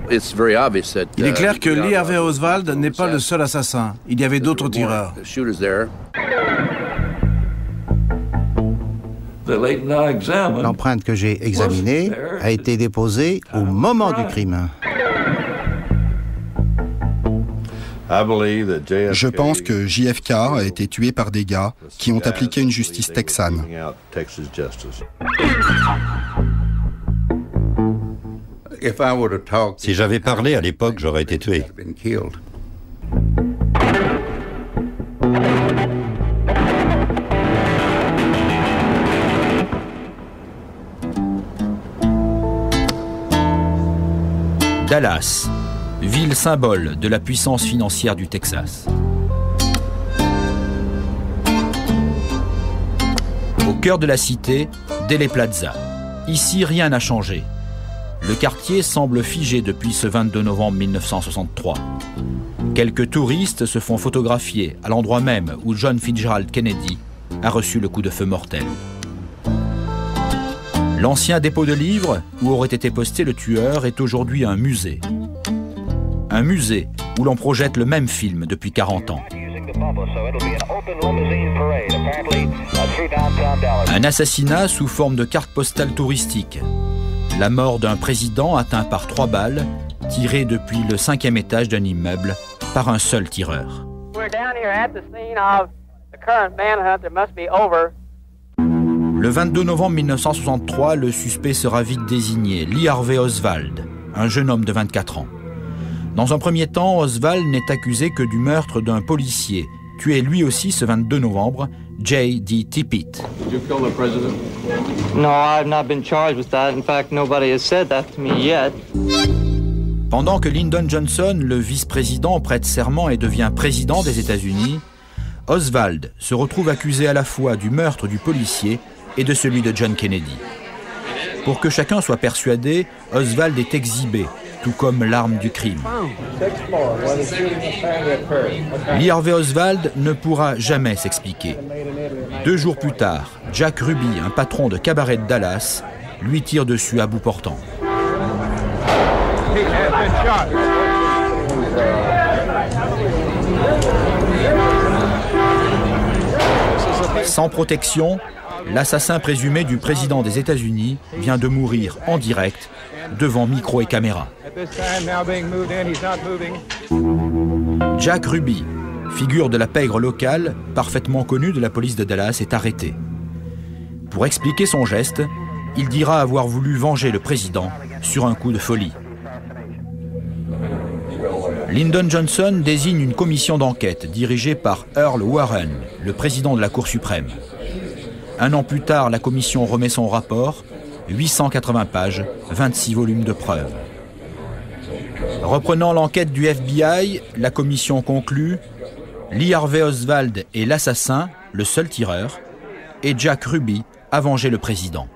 Il est clair que Lee Harvey Oswald n'est pas le seul assassin. Il y avait d'autres tireurs. L'empreinte que j'ai examinée a été déposée au moment du crime. Je pense que JFK a été tué par des gars qui ont appliqué une justice texane. Si j'avais parlé à l'époque, j'aurais été tué. Dallas, ville symbole de la puissance financière du Texas. Au cœur de la cité, Dealey Plaza. Ici, rien n'a changé. Le quartier semble figé depuis ce 22 novembre 1963. Quelques touristes se font photographier à l'endroit même où John Fitzgerald Kennedy a reçu le coup de feu mortel. L'ancien dépôt de livres où aurait été posté le tueur est aujourd'hui un musée. Un musée où l'on projette le même film depuis 40 ans. Un assassinat sous forme de carte postale touristique. La mort d'un président atteint par 3 balles, tirées depuis le 5e étage d'un immeuble par un seul tireur. Le 22 novembre 1963, le suspect sera vite désigné, Lee Harvey Oswald, un jeune homme de 24 ans. Dans un premier temps, Oswald n'est accusé que du meurtre d'un policier, tué lui aussi ce 22 novembre, J.D. Tippit. Pendant que Lyndon Johnson, le vice-président, prête serment et devient président des États-Unis, Oswald se retrouve accusé à la fois du meurtre du policier et de celui de John Kennedy. Pour que chacun soit persuadé, Oswald est exhibé, tout comme l'arme du crime. Lee Harvey Oswald ne pourra jamais s'expliquer. 2 jours plus tard, Jack Ruby, un patron de cabaret de Dallas, lui tire dessus à bout portant. Sans protection, l'assassin présumé du président des États-Unis vient de mourir en direct devant micro et caméra. Jack Ruby, figure de la pègre locale, parfaitement connue de la police de Dallas, est arrêté. Pour expliquer son geste, il dira avoir voulu venger le président sur un coup de folie. Lyndon Johnson désigne une commission d'enquête dirigée par Earl Warren, le président de la Cour suprême. 1 an plus tard, la commission remet son rapport, 880 pages, 26 volumes de preuves. Reprenant l'enquête du FBI, la commission conclut « Lee Harvey Oswald est l'assassin, le seul tireur, et Jack Ruby a vengé le président. »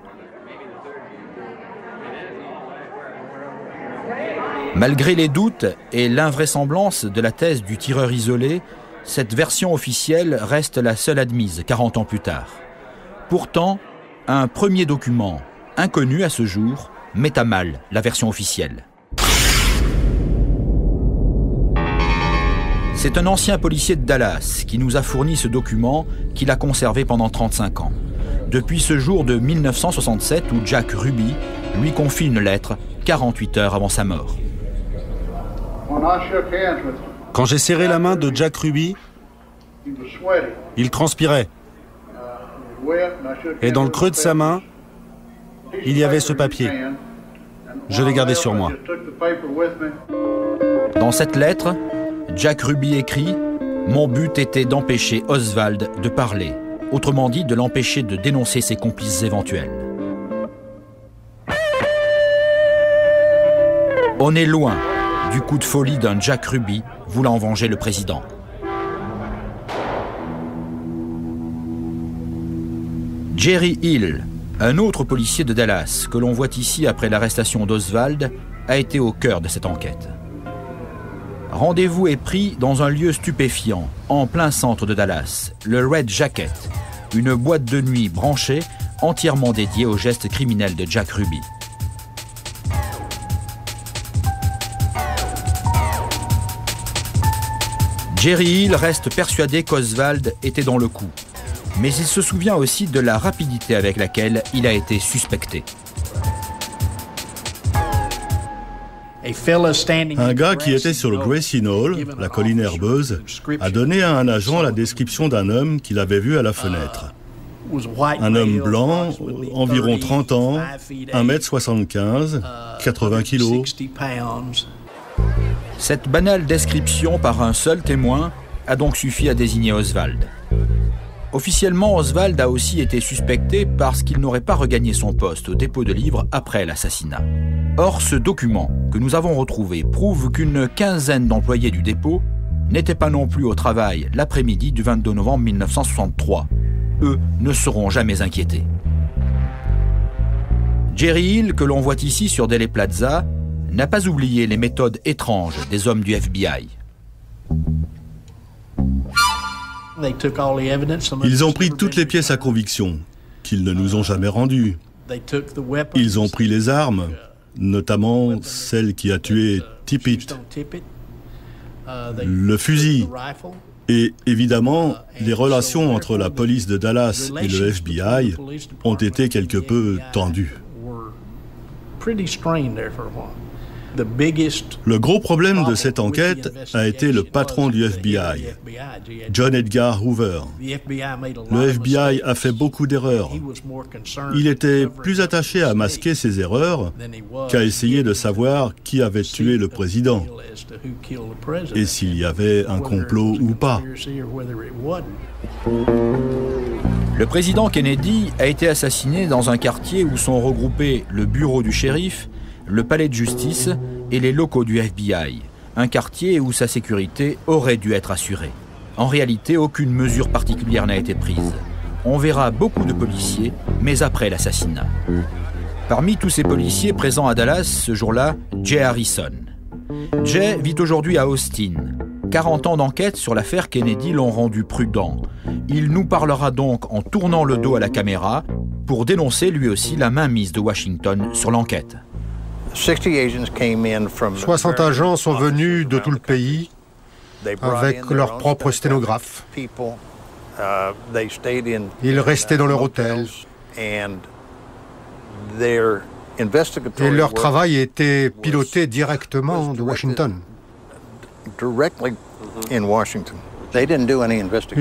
Malgré les doutes et l'invraisemblance de la thèse du tireur isolé, cette version officielle reste la seule admise 40 ans plus tard. Pourtant, un premier document, inconnu à ce jour, met à mal la version officielle. C'est un ancien policier de Dallas qui nous a fourni ce document qu'il a conservé pendant 35 ans. Depuis ce jour de 1967 où Jack Ruby lui confie une lettre 48 heures avant sa mort. Quand j'ai serré la main de Jack Ruby, il transpirait. Et dans le creux de sa main, il y avait ce papier. Je l'ai gardé sur moi. Dans cette lettre, Jack Ruby écrit « Mon but était d'empêcher Oswald de parler, autrement dit de l'empêcher de dénoncer ses complices éventuels. » On est loin du coup de folie d'un Jack Ruby voulant venger le président. Jerry Hill, un autre policier de Dallas, que l'on voit ici après l'arrestation d'Oswald, a été au cœur de cette enquête. Rendez-vous est pris dans un lieu stupéfiant, en plein centre de Dallas, le Red Jacket, une boîte de nuit branchée entièrement dédiée aux gestes criminels de Jack Ruby. Jerry Hill reste persuadé qu'Oswald était dans le coup. Mais il se souvient aussi de la rapidité avec laquelle il a été suspecté. Un gars qui était sur le Gracie Knoll, la colline herbeuse, a donné à un agent la description d'un homme qu'il avait vu à la fenêtre. Un homme blanc, environ 30 ans, 1m75, 80 kilos. Cette banale description par un seul témoin a donc suffi à désigner Oswald. Officiellement, Oswald a aussi été suspecté parce qu'il n'aurait pas regagné son poste au dépôt de livres après l'assassinat. Or, ce document que nous avons retrouvé prouve qu'une quinzaine d'employés du dépôt n'étaient pas non plus au travail l'après-midi du 22 novembre 1963. Eux ne seront jamais inquiétés. Jerry Hill, que l'on voit ici sur Dealey Plaza, n'a pas oublié les méthodes étranges des hommes du FBI. Ils ont pris toutes les pièces à conviction, qu'ils ne nous ont jamais rendues. Ils ont pris les armes, notamment celle qui a tué Tippit, le fusil, et évidemment, les relations entre la police de Dallas et le FBI ont été quelque peu tendues. Le gros problème de cette enquête a été le patron du FBI, John Edgar Hoover. Le FBI a fait beaucoup d'erreurs. Il était plus attaché à masquer ses erreurs qu'à essayer de savoir qui avait tué le président et s'il y avait un complot ou pas. Le président Kennedy a été assassiné dans un quartier où sont regroupés le bureau du shérif, le palais de justice et les locaux du FBI, un quartier où sa sécurité aurait dû être assurée. En réalité, aucune mesure particulière n'a été prise. On verra beaucoup de policiers, mais après l'assassinat. Parmi tous ces policiers présents à Dallas ce jour-là, Jay Harrison. Jay vit aujourd'hui à Austin. 40 ans d'enquête sur l'affaire Kennedy l'ont rendu prudent. Il nous parlera donc en tournant le dos à la caméra pour dénoncer lui aussi la mainmise de Washington sur l'enquête. 60 agents sont venus de tout le pays avec leurs propres sténographes. Ils restaient dans leur hôtel. Et leur travail était piloté directement de Washington. Ils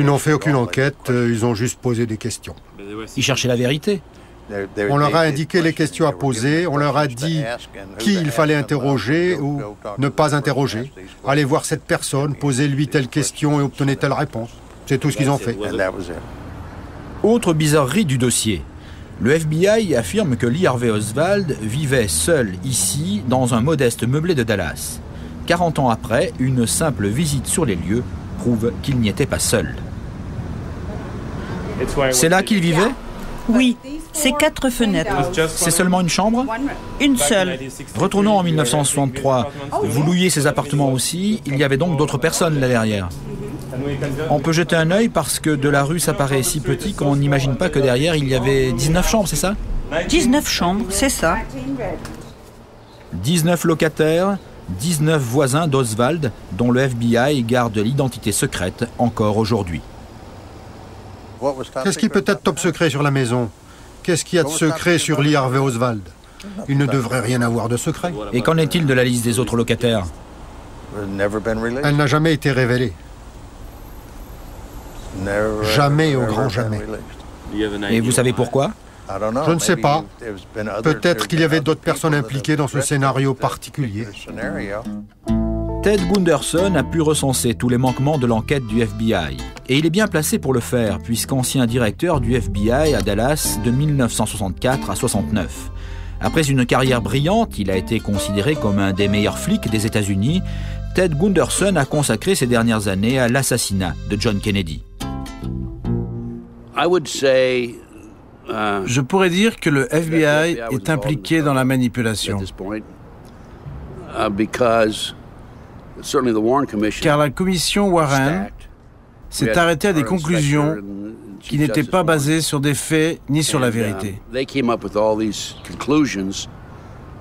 n'ont fait aucune enquête, ils ont juste posé des questions. Ils cherchaient la vérité. On leur a indiqué les questions à poser, on leur a dit qui il fallait interroger ou ne pas interroger. Allez voir cette personne, posez-lui telle question et obtenez telle réponse. C'est tout ce qu'ils ont fait. Autre bizarrerie du dossier. Le FBI affirme que Lee Harvey Oswald vivait seul ici, dans un modeste meublé de Dallas. 40 ans après, une simple visite sur les lieux prouve qu'il n'y était pas seul. C'est là qu'il vivait ? Oui, c'est 4 fenêtres. C'est seulement une chambre ? Une seule. Retournons en 1963. Vous louiez ces appartements aussi, il y avait donc d'autres personnes là derrière. On peut jeter un œil parce que de la rue ça paraît si petit qu'on n'imagine pas que derrière il y avait 19 chambres, c'est ça ? 19 chambres, c'est ça. 19 locataires, 19 voisins d'Oswald dont le FBI garde l'identité secrète encore aujourd'hui. Qu'est-ce qui peut être top secret sur la maison? Qu'est-ce qu'il y a de secret sur Lee Harvey Oswald? Il ne devrait rien avoir de secret. Et qu'en est-il de la liste des autres locataires? Elle n'a jamais été révélée. Jamais au grand jamais. Et vous savez pourquoi? Je ne sais pas. Peut-être qu'il y avait d'autres personnes impliquées dans ce scénario particulier. Ted Gunderson a pu recenser tous les manquements de l'enquête du FBI. Et il est bien placé pour le faire, puisqu'ancien directeur du FBI à Dallas de 1964 à 69. Après une carrière brillante, il a été considéré comme un des meilleurs flics des États-Unis. Ted Gunderson a consacré ses dernières années à l'assassinat de John Kennedy. Je pourrais dire que le FBI est impliqué dans la manipulation. Car la commission Warren s'est arrêtée à des conclusions qui n'étaient pas basées sur des faits ni sur la vérité.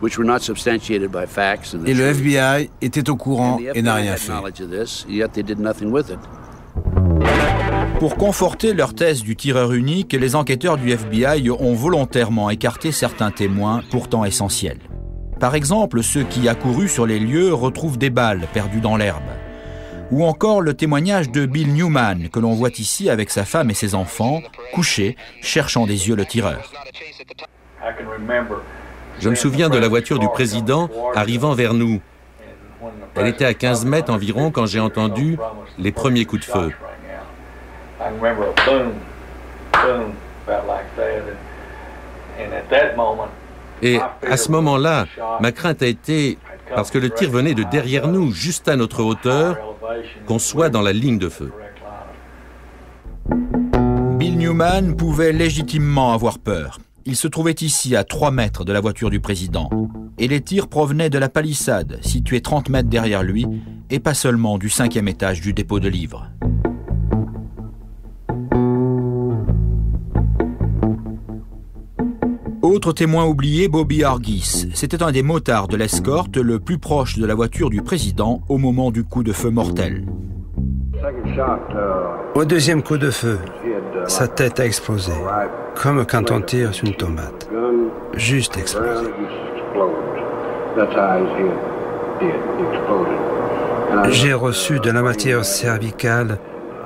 Et le FBI était au courant et n'a rien fait. Pour conforter leur thèse du tireur unique, les enquêteurs du FBI ont volontairement écarté certains témoins pourtant essentiels. Par exemple, ceux qui, accourus sur les lieux, retrouvent des balles perdues dans l'herbe. Ou encore le témoignage de Bill Newman, que l'on voit ici avec sa femme et ses enfants, couchés, cherchant des yeux le tireur. Je me souviens de la voiture du président arrivant vers nous. Elle était à 15 mètres environ quand j'ai entendu les premiers coups de feu. Et à ce moment-là, ma crainte a été, parce que le tir venait de derrière nous, juste à notre hauteur, qu'on soit dans la ligne de feu. Bill Newman pouvait légitimement avoir peur. Il se trouvait ici, à 3 mètres de la voiture du président. Et les tirs provenaient de la palissade, située 30 mètres derrière lui, et pas seulement du 5e étage du dépôt de livres. Autre témoin oublié, Bobby Hargis. C'était un des motards de l'escorte, le plus proche de la voiture du président au moment du coup de feu mortel. Au deuxième coup de feu, sa tête a explosé, comme quand on tire sur une tomate. Juste explosé. J'ai reçu de la matière cervicale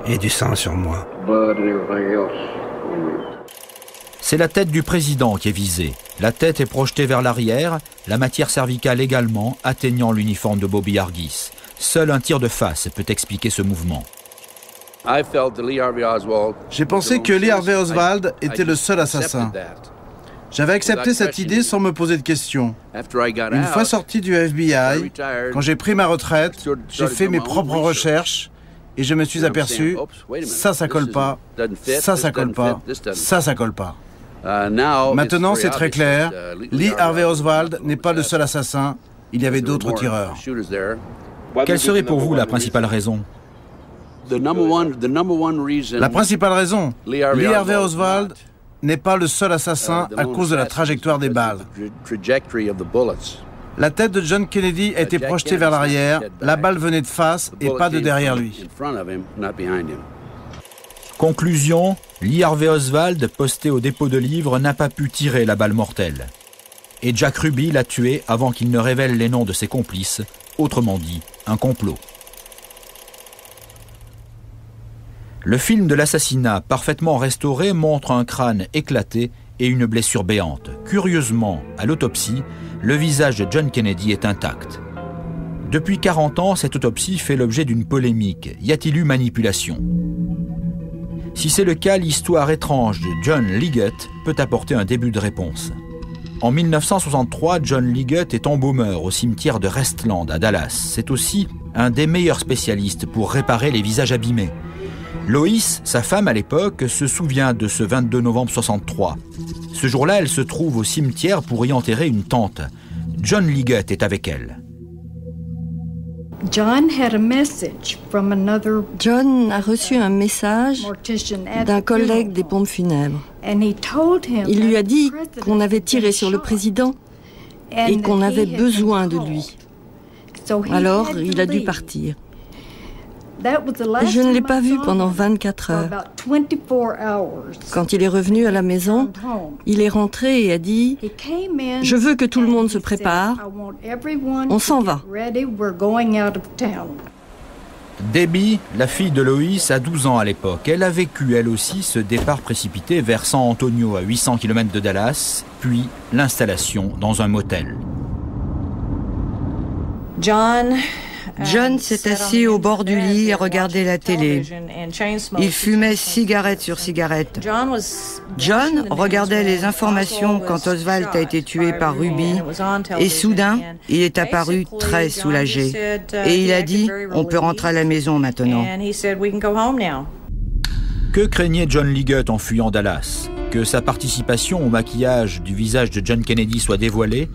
et du sang sur moi. C'est la tête du président qui est visée. La tête est projetée vers l'arrière, la matière cervicale également, atteignant l'uniforme de Bobby Hargis. Seul un tir de face peut expliquer ce mouvement. J'ai pensé que Lee Harvey Oswald était le seul assassin. J'avais accepté cette idée sans me poser de questions. Une fois sorti du FBI, quand j'ai pris ma retraite, j'ai fait mes propres recherches et je me suis aperçu, ça colle pas, ça colle pas, ça colle pas. Maintenant, c'est très clair, Lee Harvey Oswald n'est pas le seul assassin, il y avait d'autres tireurs. Quelle serait pour vous la principale raison? La principale raison, Lee Harvey Oswald n'est pas le seul assassin à cause de la trajectoire des balles. La tête de John Kennedy a été projetée vers l'arrière, la balle venait de face et pas de derrière lui. Conclusion, Lee Harvey Oswald, posté au dépôt de livres, n'a pas pu tirer la balle mortelle. Et Jack Ruby l'a tué avant qu'il ne révèle les noms de ses complices, autrement dit, un complot. Le film de l'assassinat, parfaitement restauré, montre un crâne éclaté et une blessure béante. Curieusement, à l'autopsie, le visage de John Kennedy est intact. Depuis 40 ans, cette autopsie fait l'objet d'une polémique. Y a-t-il eu manipulation? Si c'est le cas, l'histoire étrange de John Liggett peut apporter un début de réponse. En 1963, John Liggett est embaumeur au cimetière de Restland à Dallas. C'est aussi un des meilleurs spécialistes pour réparer les visages abîmés. Lois, sa femme à l'époque, se souvient de ce 22 novembre 63. Ce jour-là, elle se trouve au cimetière pour y enterrer une tante. John Liggett est avec elle. John a reçu un message d'un collègue des pompes funèbres. Il lui a dit qu'on avait tiré sur le président et qu'on avait besoin de lui. Alors, il a dû partir. Je ne l'ai pas vu pendant 24 heures. Quand il est revenu à la maison, il est rentré et a dit « Je veux que tout le monde se prépare. On s'en va. » Debbie, la fille de Lois, a 12 ans à l'époque. Elle a vécu, elle aussi, ce départ précipité vers San Antonio, à 800 km de Dallas, puis l'installation dans un motel. John s'est assis au bord du lit et regardait la télé. Il fumait cigarette sur cigarette. John regardait les informations quand Oswald a été tué par Ruby et soudain, il est apparu très soulagé. Et il a dit « On peut rentrer à la maison maintenant ». Que craignait John Liggett en fuyant Dallas? Que sa participation au maquillage du visage de John Kennedy soit dévoilée?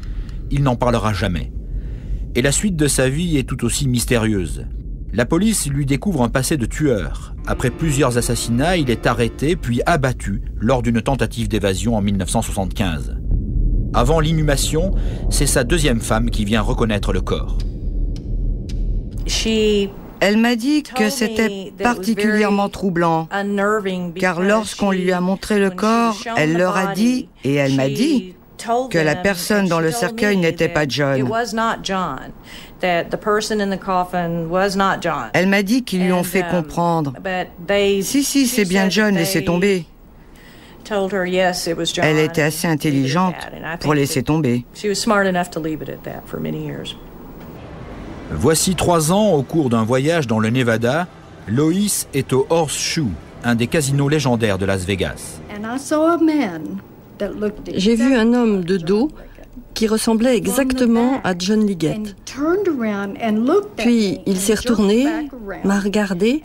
Il n'en parlera jamais. Et la suite de sa vie est tout aussi mystérieuse. La police lui découvre un passé de tueur. Après plusieurs assassinats, il est arrêté puis abattu lors d'une tentative d'évasion en 1975. Avant l'inhumation, c'est sa deuxième femme qui vient reconnaître le corps. Elle m'a dit que c'était particulièrement troublant, car lorsqu'on lui a montré le corps, elle leur a dit, et elle m'a dit, que la personne dans le cercueil n'était pas John. Elle m'a dit qu'ils lui ont fait comprendre. Si, c'est bien John, laissez tomber. Elle était assez intelligente pour laisser tomber. Voici 3 ans, au cours d'un voyage dans le Nevada, Lois est au Horseshoe, un des casinos légendaires de Las Vegas. J'ai vu un homme de dos qui ressemblait exactement à John Liggett. Puis il s'est retourné, m'a regardé.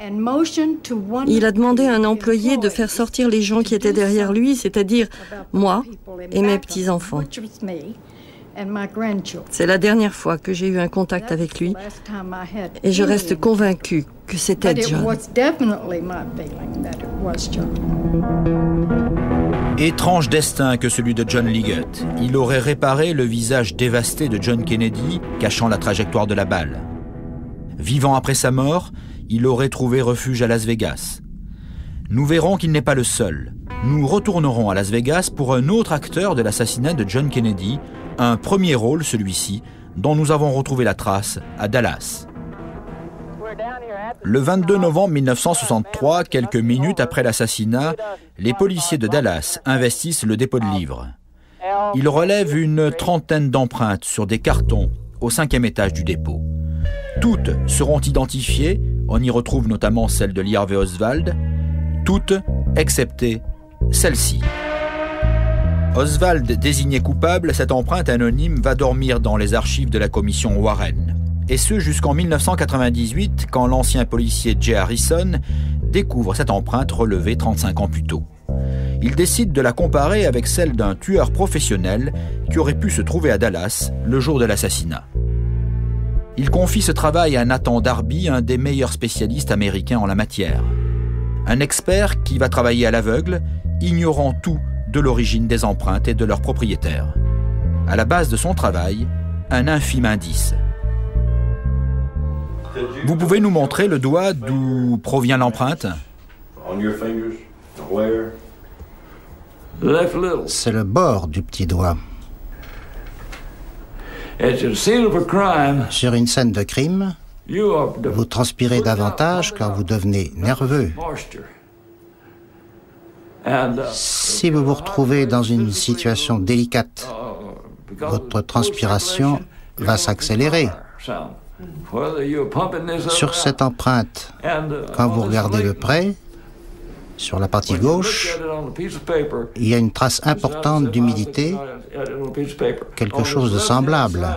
Il a demandé à un employé de faire sortir les gens qui étaient derrière lui, c'est-à-dire moi et mes petits-enfants. C'est la dernière fois que j'ai eu un contact avec lui et je reste convaincue que c'était John. Étrange destin que celui de John Liggett. Il aurait réparé le visage dévasté de John Kennedy, cachant la trajectoire de la balle. Vivant après sa mort, il aurait trouvé refuge à Las Vegas. Nous verrons qu'il n'est pas le seul. Nous retournerons à Las Vegas pour un autre acteur de l'assassinat de John Kennedy, un premier rôle, celui-ci, dont nous avons retrouvé la trace à Dallas. Le 22 novembre 1963, quelques minutes après l'assassinat, les policiers de Dallas investissent le dépôt de livres. Ils relèvent une trentaine d'empreintes sur des cartons au 5e étage du dépôt. Toutes seront identifiées, on y retrouve notamment celle de Lee Harvey Oswald, toutes excepté celle-ci. Oswald désigné coupable, cette empreinte anonyme va dormir dans les archives de la commission Warren. Et ce jusqu'en 1998, quand l'ancien policier Jay Harrison découvre cette empreinte relevée 35 ans plus tôt. Il décide de la comparer avec celle d'un tueur professionnel qui aurait pu se trouver à Dallas le jour de l'assassinat. Il confie ce travail à Nathan Darby, un des meilleurs spécialistes américains en la matière. Un expert qui va travailler à l'aveugle, ignorant tout de l'origine des empreintes et de leurs propriétaires. À la base de son travail, un infime indice. Vous pouvez nous montrer le doigt d'où provient l'empreinte? C'est le bord du petit doigt. Sur une scène de crime, vous transpirez davantage car vous devenez nerveux. Si vous vous retrouvez dans une situation délicate, votre transpiration va s'accélérer. Sur cette empreinte, quand vous regardez de près, sur la partie gauche, il y a une trace importante d'humidité, quelque chose de semblable.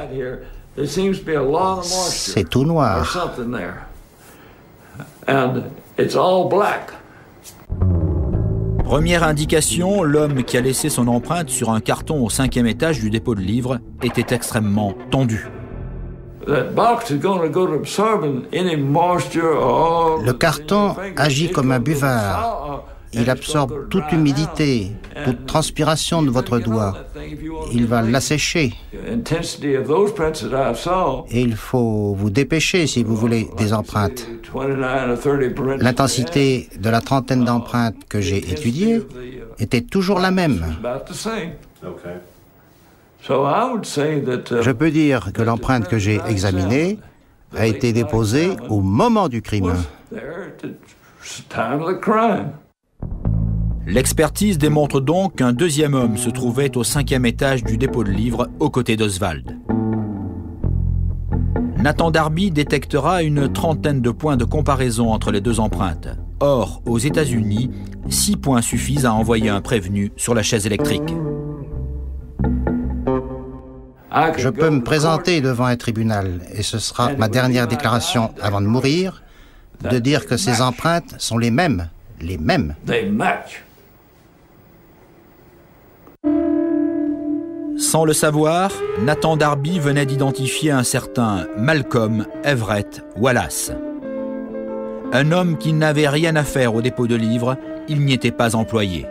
C'est tout noir. Première indication, l'homme qui a laissé son empreinte sur un carton au 5e étage du dépôt de livres était extrêmement tendu. Le carton agit comme un buvard. Il absorbe toute humidité, toute transpiration de votre doigt. Il va l'assécher. Et il faut vous dépêcher si vous voulez des empreintes. L'intensité de la trentaine d'empreintes que j'ai étudiées était toujours la même. Je peux dire que l'empreinte que j'ai examinée a été déposée au moment du crime. L'expertise démontre donc qu'un deuxième homme se trouvait au 5e étage du dépôt de livres aux côtés d'Oswald. Nathan Darby détectera une trentaine de points de comparaison entre les deux empreintes. Or, aux États-Unis, 6 points suffisent à envoyer un prévenu sur la chaise électrique. Je peux me présenter devant un tribunal et ce sera ma dernière déclaration avant de mourir, de dire que ces empreintes sont les mêmes. Les mêmes. Sans le savoir, Nathan Darby venait d'identifier un certain Malcolm Everett Wallace. Un homme qui n'avait rien à faire au dépôt de livres, il n'y était pas employé.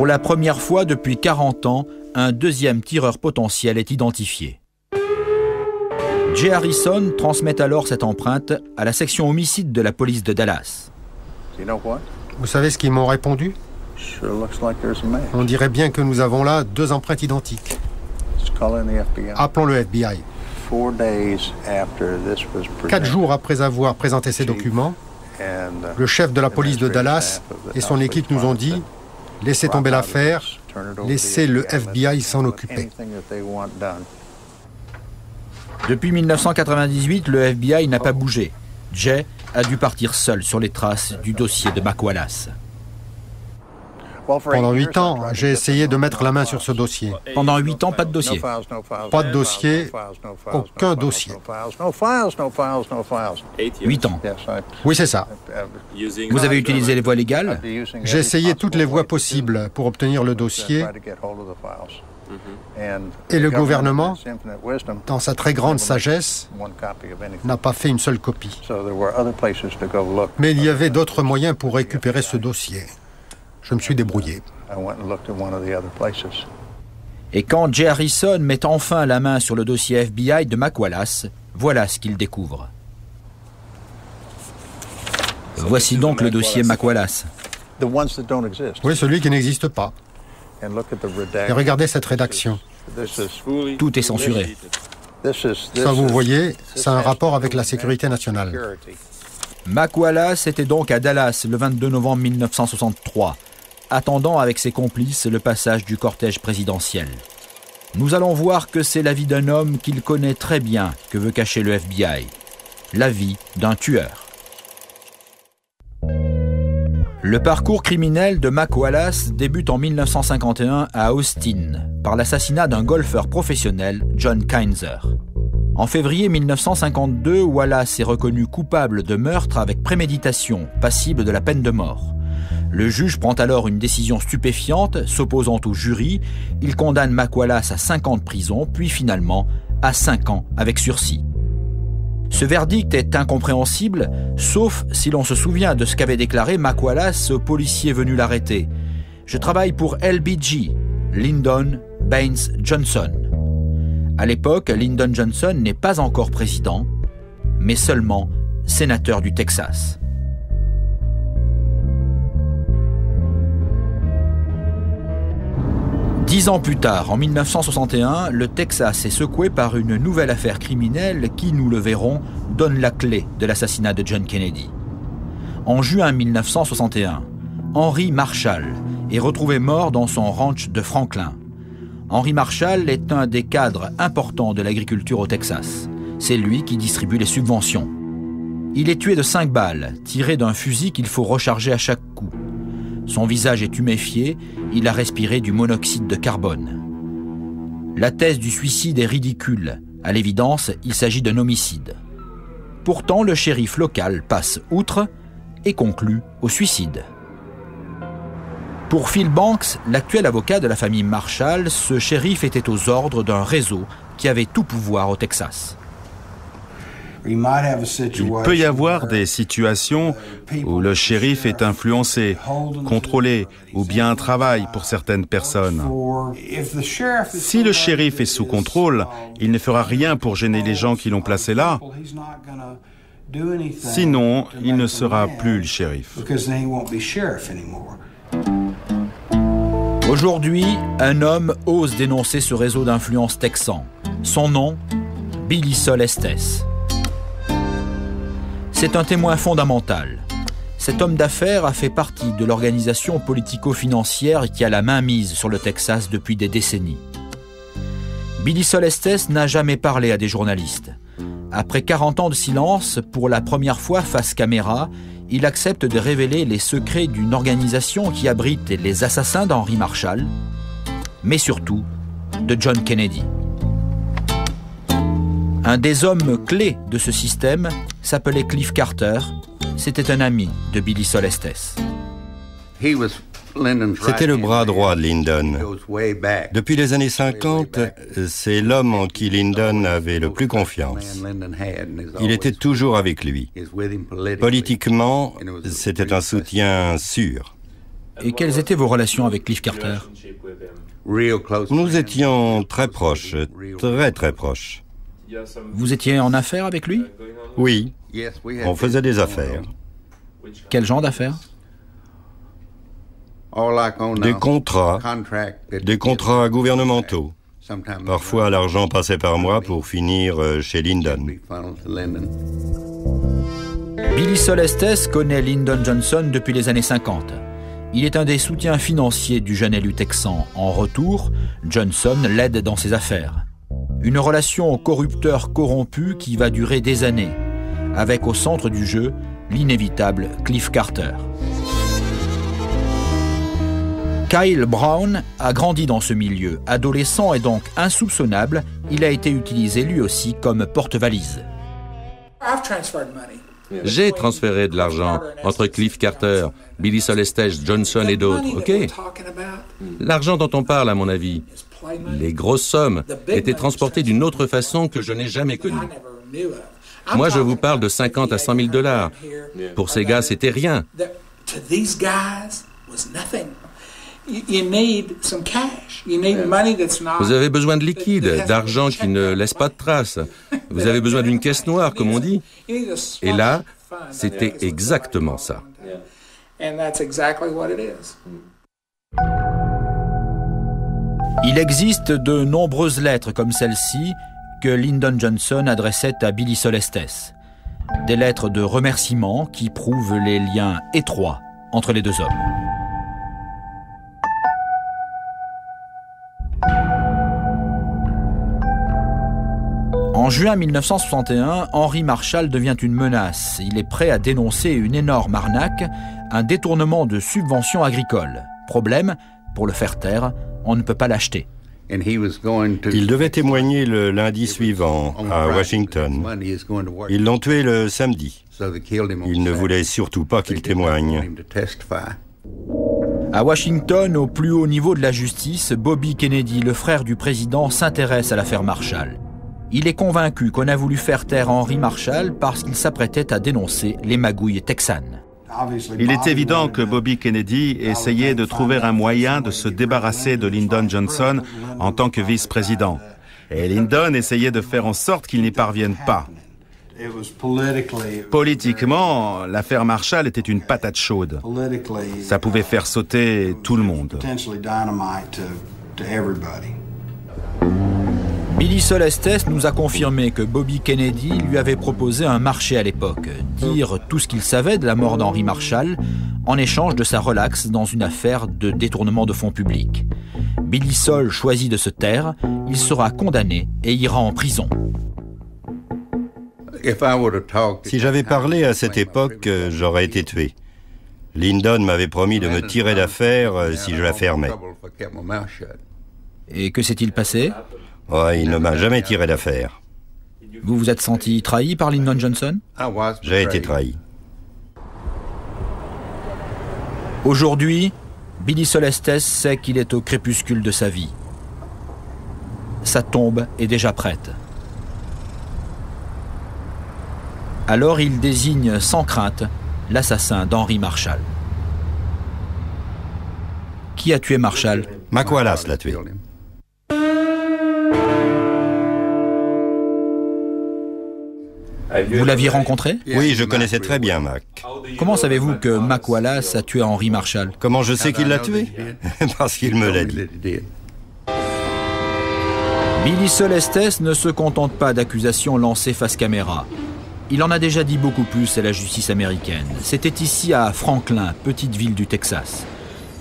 Pour la première fois depuis 40 ans, un deuxième tireur potentiel est identifié. Jay Harrison transmet alors cette empreinte à la section homicide de la police de Dallas. Vous savez ce qu'ils m'ont répondu? On dirait bien que nous avons là 2 empreintes identiques. Appelons le FBI. 4 jours après avoir présenté ces documents, le chef de la police de Dallas et son équipe nous ont dit « Laissez tomber l'affaire, laissez le FBI s'en occuper ». Depuis 1998, le FBI n'a pas bougé. Jay a dû partir seul sur les traces du dossier de Mac Wallace. Pendant 8 ans, j'ai essayé de mettre la main sur ce dossier. Pendant 8 ans, pas de dossier. Pas de dossier, aucun dossier. 8 ans. Oui, c'est ça. Vous avez utilisé les voies légales? J'ai essayé toutes les voies possibles pour obtenir le dossier. Et le gouvernement, dans sa très grande sagesse, n'a pas fait une seule copie. Mais il y avait d'autres moyens pour récupérer ce dossier. Je me suis débrouillé. Et quand Jay Harrison met enfin la main sur le dossier FBI de Mac Wallace, voilà ce qu'il découvre. Voici donc le dossier Mac Wallace. Oui, celui qui n'existe pas. Et regardez cette rédaction. Tout est censuré. Ça, vous voyez, c'est un rapport avec la sécurité nationale. Mac Wallace était donc à Dallas le 22 novembre 1963, attendant avec ses complices le passage du cortège présidentiel. Nous allons voir que c'est la vie d'un homme qu'il connaît très bien que veut cacher le FBI. La vie d'un tueur. Le parcours criminel de Mac Wallace débute en 1951 à Austin par l'assassinat d'un golfeur professionnel, John Kinzer. En février 1952, Wallace est reconnu coupable de meurtre avec préméditation, passible de la peine de mort. Le juge prend alors une décision stupéfiante, s'opposant au jury. Il condamne Mac Wallace à 5 ans de prison, puis finalement à 5 ans avec sursis. Ce verdict est incompréhensible, sauf si l'on se souvient de ce qu'avait déclaré Mac Wallace au policier venu l'arrêter. « Je travaille pour LBJ, Lyndon Baines Johnson. » À l'époque, Lyndon Johnson n'est pas encore président, mais seulement sénateur du Texas. Dix ans plus tard, en 1961, le Texas est secoué par une nouvelle affaire criminelle qui, nous le verrons, donne la clé de l'assassinat de John Kennedy. En juin 1961, Henry Marshall est retrouvé mort dans son ranch de Franklin. Henry Marshall est un des cadres importants de l'agriculture au Texas. C'est lui qui distribue les subventions. Il est tué de 5 balles, tirées d'un fusil qu'il faut recharger à chaque coup. Son visage est tuméfié, il a respiré du monoxyde de carbone. La thèse du suicide est ridicule. À l'évidence, il s'agit d'un homicide. Pourtant, le shérif local passe outre et conclut au suicide. Pour Phil Banks, l'actuel avocat de la famille Marshall, ce shérif était aux ordres d'un réseau qui avait tout pouvoir au Texas. Il peut y avoir des situations où le shérif est influencé, contrôlé ou bien travaille pour certaines personnes. Si le shérif est sous contrôle, il ne fera rien pour gêner les gens qui l'ont placé là. Sinon, il ne sera plus le shérif. Aujourd'hui, un homme ose dénoncer ce réseau d'influence texan. Son nom, Billy Sol Estes. C'est un témoin fondamental. Cet homme d'affaires a fait partie de l'organisation politico-financière qui a la main mise sur le Texas depuis des décennies. Billy Sol Estes n'a jamais parlé à des journalistes. Après 40 ans de silence, pour la première fois face caméra, il accepte de révéler les secrets d'une organisation qui abrite les assassins d'Henry Marshall, mais surtout de John Kennedy. Un des hommes clés de ce système s'appelait Cliff Carter. C'était un ami de Billy Sol Estes. C'était le bras droit de Lyndon. Depuis les années 50, c'est l'homme en qui Lyndon avait le plus confiance. Il était toujours avec lui. Politiquement, c'était un soutien sûr. Et quelles étaient vos relations avec Cliff Carter? Nous étions très proches, très proches. Vous étiez en affaires avec lui? Oui, on faisait des affaires. Quel genre d'affaires? Des contrats gouvernementaux. Parfois, l'argent passait par moi pour finir chez Lyndon. Billy Solestes connaît Lyndon Johnson depuis les années 50. Il est un des soutiens financiers du jeune élu texan. En retour, Johnson l'aide dans ses affaires. Une relation au corrupteur corrompu qui va durer des années, avec au centre du jeu l'inévitable Cliff Carter. Kyle Brown a grandi dans ce milieu. Adolescent et donc insoupçonnable, il a été utilisé lui aussi comme porte-valise. J'ai transféré de l'argent entre Cliff Carter, Billy Solestes, Johnson et d'autres, ok? L'argent dont on parle, à mon avis, les grosses sommes, étaient transportées d'une autre façon que je n'ai jamais connue. Moi, je vous parle de 50 à 100 000 $. Pour ces gars, c'était rien. Vous avez besoin de liquide, d'argent qui ne laisse pas de traces. Vous avez besoin d'une caisse noire, comme on dit. Et là, c'était exactement ça. Il existe de nombreuses lettres comme celle-ci que Lyndon Johnson adressait à Billy Solestes. Des lettres de remerciement qui prouvent les liens étroits entre les deux hommes. En juin 1961, Henry Marshall devient une menace. Il est prêt à dénoncer une énorme arnaque, un détournement de subventions agricoles. Problème, pour le faire taire, on ne peut pas l'acheter. Il devait témoigner le lundi suivant à Washington. Ils l'ont tué le samedi. Ils ne voulaient surtout pas qu'il témoigne. À Washington, au plus haut niveau de la justice, Bobby Kennedy, le frère du président, s'intéresse à l'affaire Marshall. Il est convaincu qu'on a voulu faire taire Henry Marshall parce qu'il s'apprêtait à dénoncer les magouilles texanes. Il est évident que Bobby Kennedy essayait de trouver un moyen de se débarrasser de Lyndon Johnson en tant que vice-président. Et Lyndon essayait de faire en sorte qu'il n'y parvienne pas. Politiquement, l'affaire Marshall était une patate chaude. Ça pouvait faire sauter tout le monde. Billy Solestes nous a confirmé que Bobby Kennedy lui avait proposé un marché à l'époque, dire tout ce qu'il savait de la mort d'Henry Marshall en échange de sa relaxe dans une affaire de détournement de fonds publics. Billy Sol choisit de se taire, il sera condamné et ira en prison. Si j'avais parlé à cette époque, j'aurais été tué. Lyndon m'avait promis de me tirer d'affaire si je la fermais. Et que s'est-il passé ? Il ne m'a jamais tiré d'affaire. Vous vous êtes senti trahi par Lyndon Johnson ? J'ai été trahi. Aujourd'hui, Billy Solestes sait qu'il est au crépuscule de sa vie. Sa tombe est déjà prête. Alors il désigne sans crainte l'assassin d'Henry Marshall. Qui a tué Marshall ? Mac Wallace l'a tué. Vous l'aviez rencontré ? Oui, je connaissais très bien Mac. Comment savez-vous que Mac Wallace a tué Henry Marshall ? Comment je sais qu'il l'a tué ? Parce qu'il me l'a dit. Billy Solestes ne se contente pas d'accusations lancées face caméra. Il en a déjà dit beaucoup plus à la justice américaine. C'était ici à Franklin, petite ville du Texas.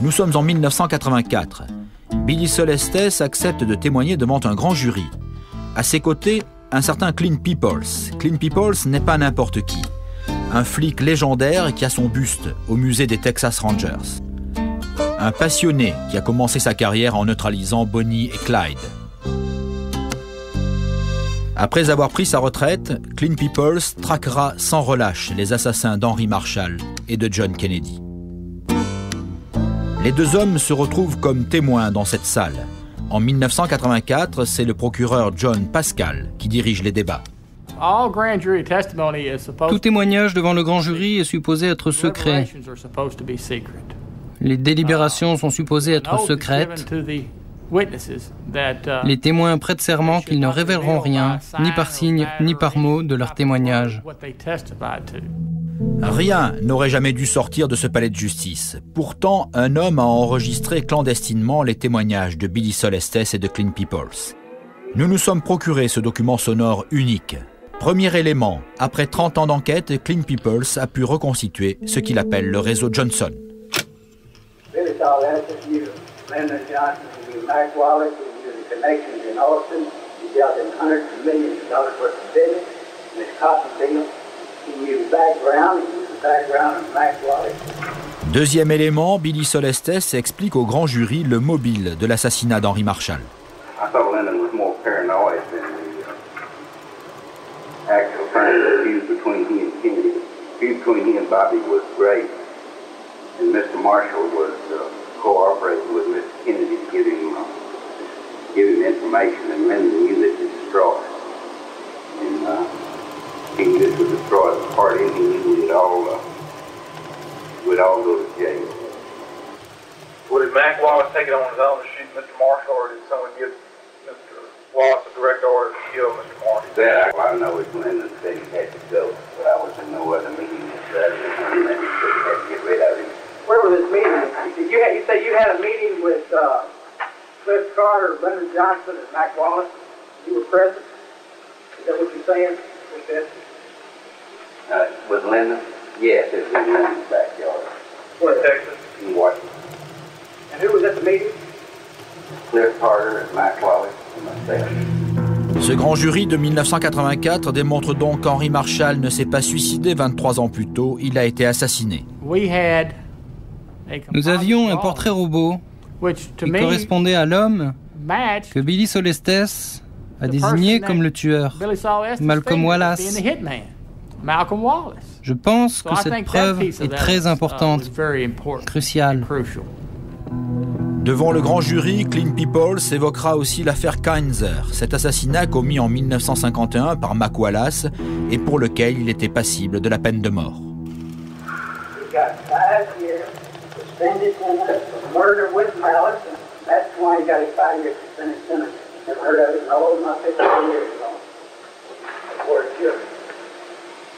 Nous sommes en 1984. Billy Solestes accepte de témoigner devant un grand jury. À ses côtés, un certain Clint Peoples. Clint Peoples n'est pas n'importe qui. Un flic légendaire qui a son buste au musée des Texas Rangers. Un passionné qui a commencé sa carrière en neutralisant Bonnie et Clyde. Après avoir pris sa retraite, Clint Peoples traquera sans relâche les assassins d'Henry Marshall et de John Kennedy. Les deux hommes se retrouvent comme témoins dans cette salle. En 1984, c'est le procureur John Pascal qui dirige les débats. Tout témoignage devant le grand jury est supposé être secret. Les délibérations sont supposées être secrètes. Les témoins prêtent serment qu'ils ne révéleront rien, ni par signe, ni par mot, de leur témoignage. Rien n'aurait jamais dû sortir de ce palais de justice. Pourtant, un homme a enregistré clandestinement les témoignages de Billy Solestes et de Clean Peoples. Nous nous sommes procuré ce document sonore unique. Premier élément, après 30 ans d'enquête, Clean Peoples a pu reconstituer ce qu'il appelle le réseau Johnson. Deuxième élément, Billy Solestes explique au grand jury le mobile de l'assassinat d'Henry Marshall. Would all go to jail. Well, did Mac Wallace take it on his own to shoot Mr. Marshall, or did someone give Mr. Wallace a direct order to kill Mr. Marshall? That I know is Lyndon said he had to go, but I was in no other meeting that Saturday, and Lyndon said he had to get rid of him. Where was this meeting? You said you had a meeting with Cliff Carter, Lyndon Johnson, and Mac Wallace. You were present. Is that what you're saying? With Lyndon? Yes, it was in Lyndon's backyard. Where, Texas? In Washington. And who was at the meeting? Cliff Carter, Mac Wallace, and myself. Ce grand jury de 1984 démontre donc qu'Henry Marshall ne s'est pas suicidé 23 ans plus tôt, il a été assassiné. Nous avions un portrait robot qui correspondait à l'homme que Billy Solestes a désigné comme le tueur, Malcolm Wallace. Je pense que cette preuve est très importante, cruciale. Devant le grand jury, Clean Peoples évoquera aussi l'affaire Kinzer, cet assassinat commis en 1951 par Mac Wallace et pour lequel il était passible de la peine de mort.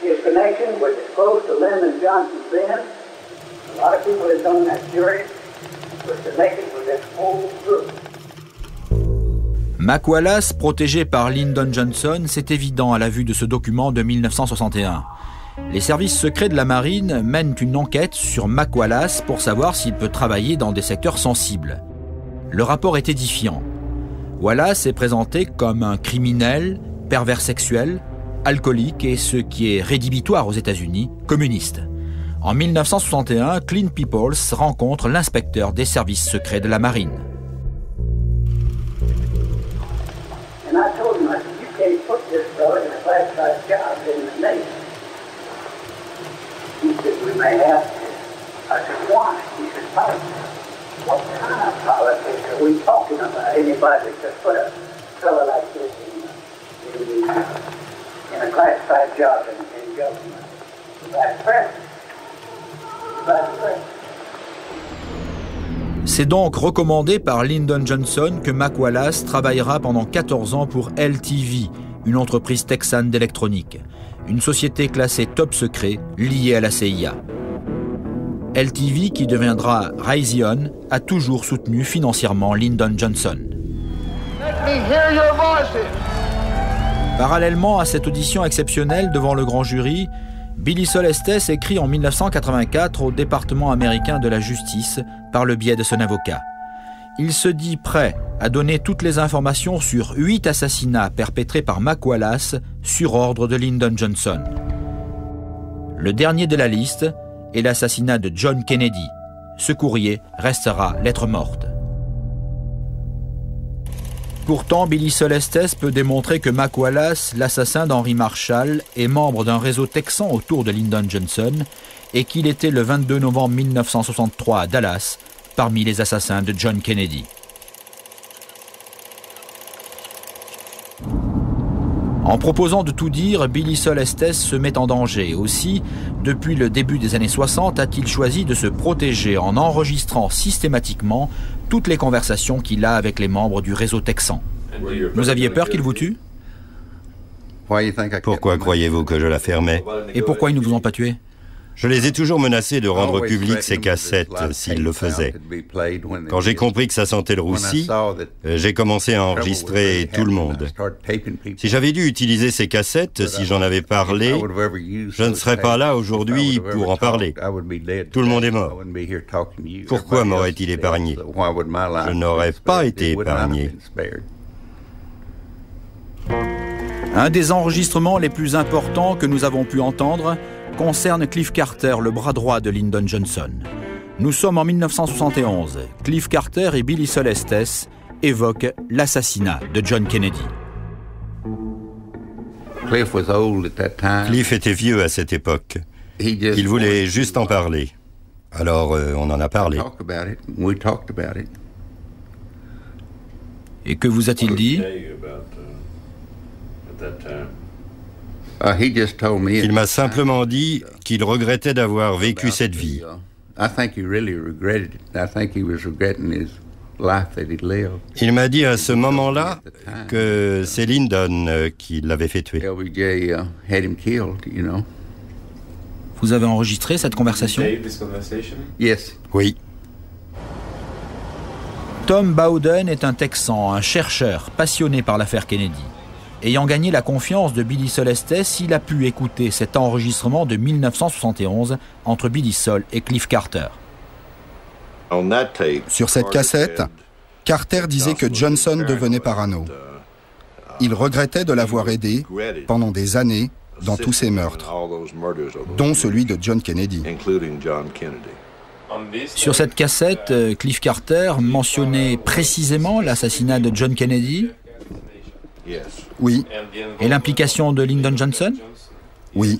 His connection was close to Lyndon Johnson's then. A lot of people that done that jury was connected with this whole group. Mac Wallace, protégé par Lyndon Johnson, c'est évident à la vue de ce document de 1961. Les services secrets de la marine mènent une enquête sur Mac Wallace pour savoir s'il peut travailler dans des secteurs sensibles. Le rapport est édifiant. Wallace est présenté comme un criminel, pervers sexuel, alcoolique et, ce qui est rédhibitoire aux États-Unis, communiste. En 1961, Clean Peoples rencontre l'inspecteur des services secrets de la marine. In a classified job in government. That's correct. C'est donc recommandé par Lyndon Johnson que Mac Wallace travaillera pendant 14 ans pour LTV, une entreprise texane d'électronique, une société classée top secret liée à la CIA. LTV, qui deviendra Raytheon, a toujours soutenu financièrement Lyndon Johnson. Let me hear your voices. Parallèlement à cette audition exceptionnelle devant le grand jury, Billy Solestes écrit en 1984 au département américain de la justice par le biais de son avocat. Il se dit prêt à donner toutes les informations sur 8 assassinats perpétrés par Mac Wallace sur ordre de Lyndon Johnson. Le dernier de la liste est l'assassinat de John Kennedy. Ce courrier restera lettre morte. Pourtant, Billy Solestes peut démontrer que Mac Wallace, l'assassin d'Henry Marshall, est membre d'un réseau texan autour de Lyndon Johnson et qu'il était le 22 novembre 1963 à Dallas parmi les assassins de John Kennedy. En proposant de tout dire, Billy Solestes se met en danger. Aussi, depuis le début des années 60, a-t-il choisi de se protéger en enregistrant systématiquement toutes les conversations qu'il a avec les membres du réseau texan. Vous aviez peur qu'il vous tue? Pourquoi croyez-vous que je la fermais? Et pourquoi ils ne vous ont pas tué? Je les ai toujours menacés de rendre publiques ces cassettes s'ils le faisaient. Quand j'ai compris que ça sentait le roussi, j'ai commencé à enregistrer tout le monde. Si j'avais dû utiliser ces cassettes, si j'en avais parlé, je ne serais pas là aujourd'hui pour en parler. Tout le monde est mort. Pourquoi m'aurait-il épargné? Je n'aurais pas été épargné. Un des enregistrements les plus importants que nous avons pu entendre concerne Cliff Carter, le bras droit de Lyndon Johnson. Nous sommes en 1971. Cliff Carter et Billy Solestes évoquent l'assassinat de John Kennedy. Cliff était vieux à cette époque. Il voulait juste en parler. Alors on en a parlé. Et que vous a-t-il dit? Il m'a simplement dit qu'il regrettait d'avoir vécu cette vie. Il m'a dit à ce moment-là que c'est Lyndon qui l'avait fait tuer. Vous avez enregistré cette conversation? Oui. Tom Bowden est un Texan, un chercheur passionné par l'affaire Kennedy. Ayant gagné la confiance de Billy Solestes, il a pu écouter cet enregistrement de 1971 entre Billy Sol et Cliff Carter. Sur cette cassette, Carter disait que Johnson devenait parano. Il regrettait de l'avoir aidé pendant des années dans tous ces meurtres, dont celui de John Kennedy. Sur cette cassette, Cliff Carter mentionnait précisément l'assassinat de John Kennedy? Oui. Et l'implication de Lyndon Johnson? Oui.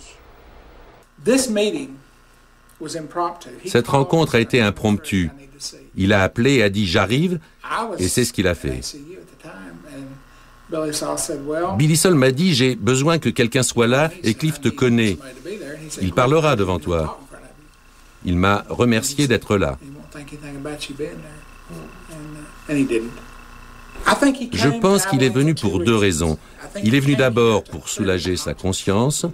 Cette rencontre a été impromptue. Il a appelé et a dit « j'arrive » et c'est ce qu'il a fait. Billy Sol m'a dit « j'ai besoin que quelqu'un soit là et Cliff te connaît. Il parlera devant toi. » Il m'a remercié d'être là. Je pense qu'il est venu pour deux raisons. Il est venu d'abord pour soulager sa conscience.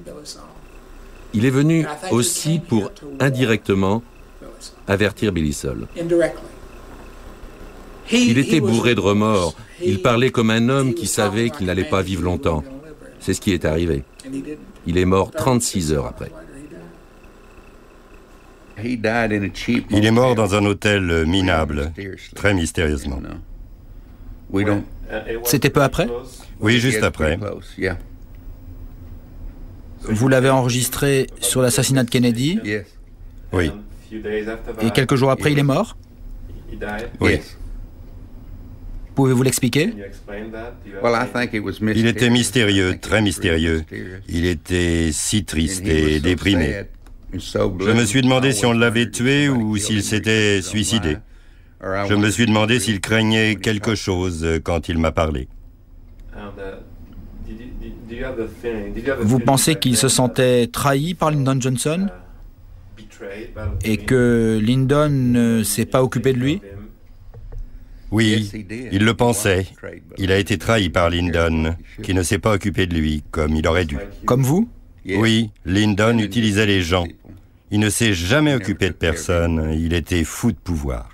Il est venu aussi pour, indirectement, avertir Billy Sol. Il était bourré de remords. Il parlait comme un homme qui savait qu'il n'allait pas vivre longtemps. C'est ce qui est arrivé. Il est mort 36 heures après. Il est mort dans un hôtel minable, très mystérieusement. C'était peu après? Oui, juste après. Vous l'avez enregistré sur l'assassinat de Kennedy? Oui. Et quelques jours après, il est mort? Oui. Pouvez-vous l'expliquer? Il était mystérieux, très mystérieux. Il était si triste et déprimé. Je me suis demandé si on l'avait tué ou s'il s'était suicidé. Je me suis demandé s'il craignait quelque chose quand il m'a parlé. Vous pensez qu'il se sentait trahi par Lyndon Johnson? Et que Lyndon ne s'est pas occupé de lui? Oui, il le pensait. Il a été trahi par Lyndon, qui ne s'est pas occupé de lui comme il aurait dû. Comme vous? Oui, Lyndon utilisait les gens. Il ne s'est jamais occupé de personne. Il était fou de pouvoir.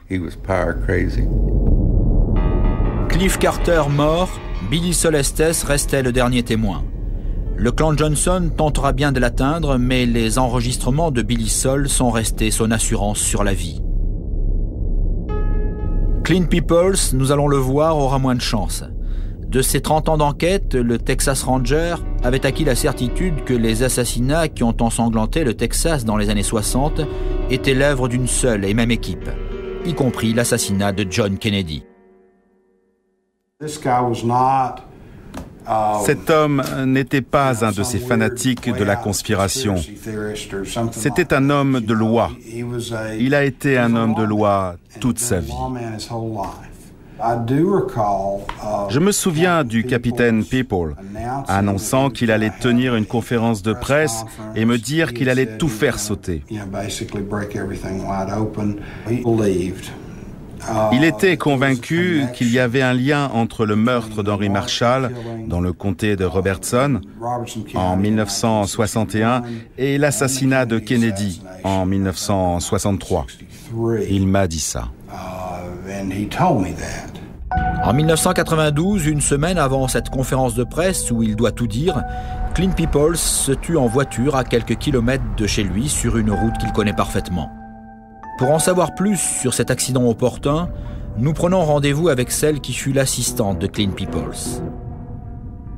Cliff Carter mort, Billy Solestes restait le dernier témoin. Le clan Johnson tentera bien de l'atteindre, mais les enregistrements de Billy Sol sont restés son assurance sur la vie. Clint Peoples, nous allons le voir, aura moins de chance. De ses 30 ans d'enquête, le Texas Ranger avait acquis la certitude que les assassinats qui ont ensanglanté le Texas dans les années 60 étaient l'œuvre d'une seule et même équipe, y compris l'assassinat de John Kennedy. Cet homme n'était pas un de ces fanatiques de la conspiration. C'était un homme de loi. Il a été un homme de loi toute sa vie. Je me souviens du capitaine People annonçant qu'il allait tenir une conférence de presse et me dire qu'il allait tout faire sauter. Il était convaincu qu'il y avait un lien entre le meurtre d'Henry Marshall dans le comté de Robertson en 1961 et l'assassinat de Kennedy en 1963. Il m'a dit ça. En 1992, une semaine avant cette conférence de presse où il doit tout dire, Clint Peoples se tue en voiture à quelques kilomètres de chez lui sur une route qu'il connaît parfaitement. Pour en savoir plus sur cet accident opportun, nous prenons rendez-vous avec celle qui fut l'assistante de Clint Peoples.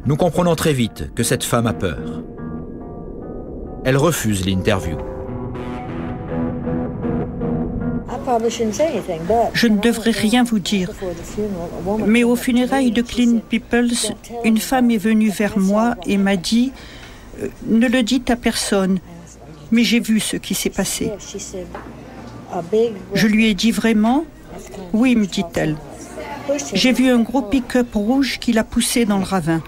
Nous comprenons très vite que cette femme a peur. Elle refuse l'interview. Je ne devrais rien vous dire, mais aux funérailles de Clint Peoples, une femme est venue vers moi et m'a dit « Ne le dites à personne, mais j'ai vu ce qui s'est passé. » Je lui ai dit vraiment « Oui, me dit-elle. J'ai vu un gros pick-up rouge qui l'a poussé dans le ravin. »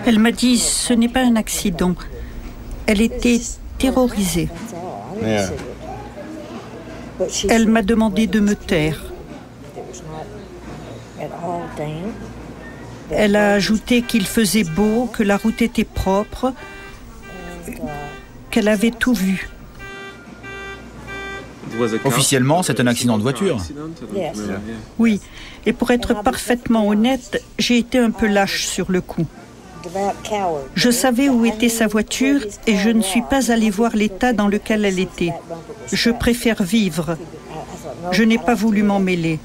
Elle m'a dit « Ce n'est pas un accident. » Elle était terrorisée. Elle m'a demandé de me taire. Elle a ajouté qu'il faisait beau, que la route était propre, qu'elle avait tout vu. Officiellement, c'est un accident de voiture. Oui, et pour être parfaitement honnête, j'ai été un peu lâche sur le coup. Je savais où était sa voiture et je ne suis pas allée voir l'état dans lequel elle était. Je préfère vivre. Je n'ai pas voulu m'en mêler.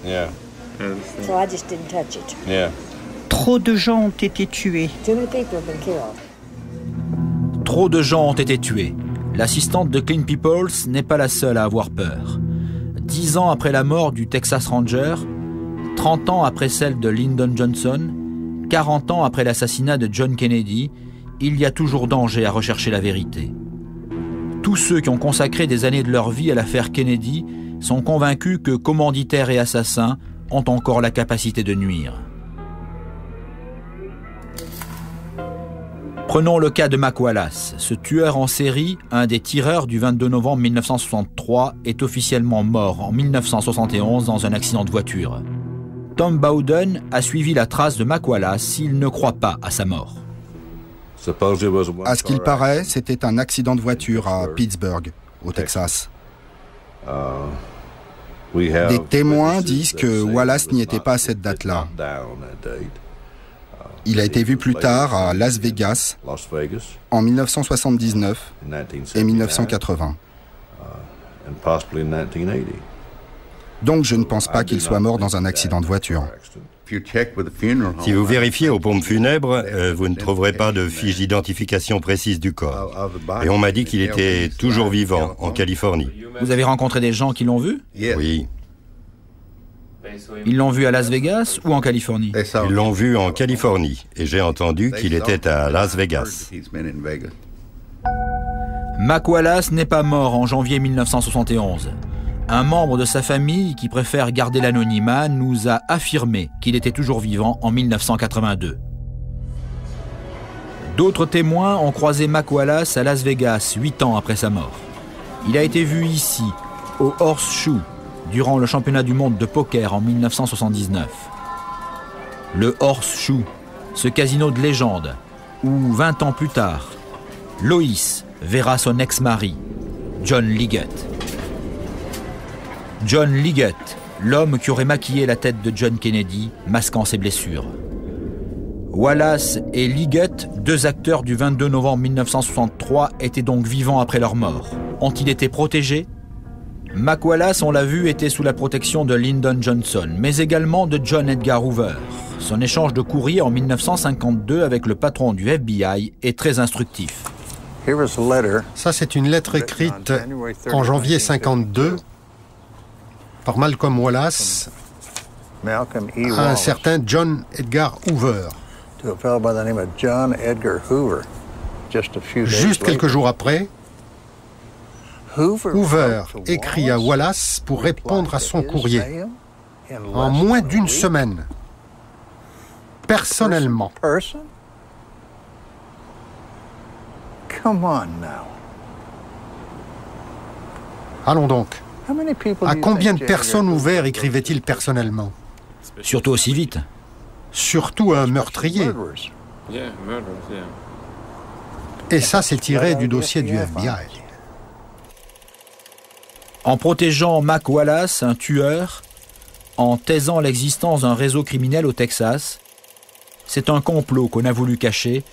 Trop de gens ont été tués. Trop de gens ont été tués. L'assistante de Clint Peoples n'est pas la seule à avoir peur. 10 ans après la mort du Texas Ranger, 30 ans après celle de Lyndon Johnson, 40 ans après l'assassinat de John Kennedy, il y a toujours danger à rechercher la vérité. Tous ceux qui ont consacré des années de leur vie à l'affaire Kennedy sont convaincus que commanditaires et assassins ont encore la capacité de nuire. Prenons le cas de Mac Wallace. Ce tueur en série, un des tireurs du 22 novembre 1963, est officiellement mort en 1971 dans un accident de voiture. Tom Bowden a suivi la trace de Mac Wallace s'il ne croit pas à sa mort. À ce qu'il paraît, c'était un accident de voiture à Pittsburgh, au Texas. Des témoins disent que Wallace n'y était pas à cette date-là. Il a été vu plus tard à Las Vegas, en 1979 et 1980. Donc je ne pense pas qu'il soit mort dans un accident de voiture. Si vous vérifiez aux pompes funèbres, vous ne trouverez pas de fiche d'identification précise du corps. Et on m'a dit qu'il était toujours vivant en Californie. Vous avez rencontré des gens qui l'ont vu? Oui. Ils l'ont vu à Las Vegas ou en Californie? Ils l'ont vu en Californie et j'ai entendu qu'il était à Las Vegas. Mac Wallace n'est pas mort en janvier 1971. Un membre de sa famille qui préfère garder l'anonymat nous a affirmé qu'il était toujours vivant en 1982. D'autres témoins ont croisé Mac Wallace à Las Vegas 8 ans après sa mort. Il a été vu ici, au Horseshoe, durant le championnat du monde de poker en 1979. Le Horseshoe, ce casino de légende, où 20 ans plus tard, Lois verra son ex-mari, John Liggett. John Liggett, l'homme qui aurait maquillé la tête de John Kennedy, masquant ses blessures. Wallace et Liggett, deux acteurs du 22 novembre 1963, étaient donc vivants après leur mort. Ont-ils été protégés? Mac Wallace, on l'a vu, était sous la protection de Lyndon Johnson, mais également de John Edgar Hoover. Son échange de courrier en 1952 avec le patron du FBI est très instructif. Ça, c'est une lettre écrite en janvier 1952 par Malcolm Wallace à un certain John Edgar Hoover. Juste quelques jours après, Hoover écrit à Wallace pour répondre à son courrier en moins d'une semaine, personnellement. Allons donc. À combien de personnes Hoover écrivait-il personnellement? Surtout aussi vite. Surtout un meurtrier. Et ça, c'est tiré du dossier du FBI. En protégeant Mac Wallace, un tueur, en taisant l'existence d'un réseau criminel au Texas, c'est un complot qu'on a voulu cacher,